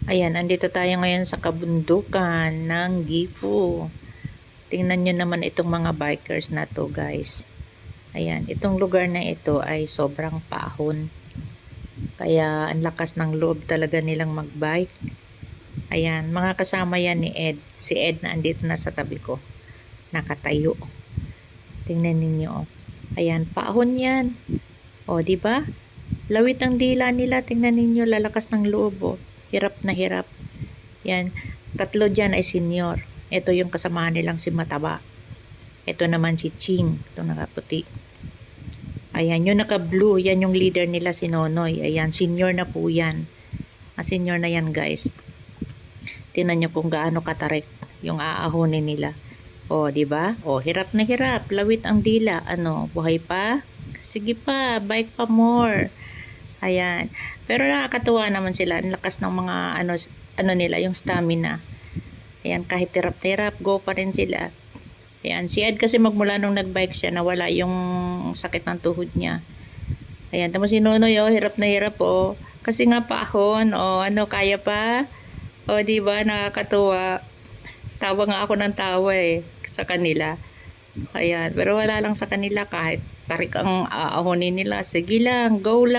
Ayan, andito tayo ngayon sa kabundukan ng Gifu. Tingnan nyo naman itong mga bikers na to, guys. Ayan, itong lugar na ito ay sobrang paahon. Kaya ang lakas ng loob talaga nilang magbike. Ayan, mga kasama yan ni Ed. Si Ed na andito na sa tabi ko. Nakatayo. Tingnan ninyo. Oh. Ayan, paahon yan. O, di ba? Lawit ang dila nila. Tingnan ninyo, lalakas ng loob. Oh. Hirap na hirap. Yan, tatlo dyan ay senior. Ito yung kasama nilang si Mataba. Ito naman si Ching, itong nakaputi. Ayan, yung naka-blue, yan yung leader nila si Nonoy. Ayan, senior na po yan. Senior na yan, guys. Tingnan nyo kung gaano katarik yung aahonin nila. O, di ba? O, hirap na hirap. Lawit ang dila. Ano, buhay pa? Sige pa, bike pa more. Ayan. Pero nakakatuwa naman sila. Ang lakas ng mga ano nila, yung stamina. Ayan, kahit hirap na hirap, go pa rin sila. Ayan, si Ed kasi magmula nung nagbike siya, nawala yung sakit ng tuhod niya. Ayan, tapos si Nonoy, oh, hirap na hirap, oh. Kasi nga paahon, oh, ano, kaya pa? Oh, diba, nakakatuwa. Tawa nga ako ng tawa, eh, sa kanila. Ayan, pero wala lang sa kanila, kahit tarik ang aahonin nila. Sige lang, go lang.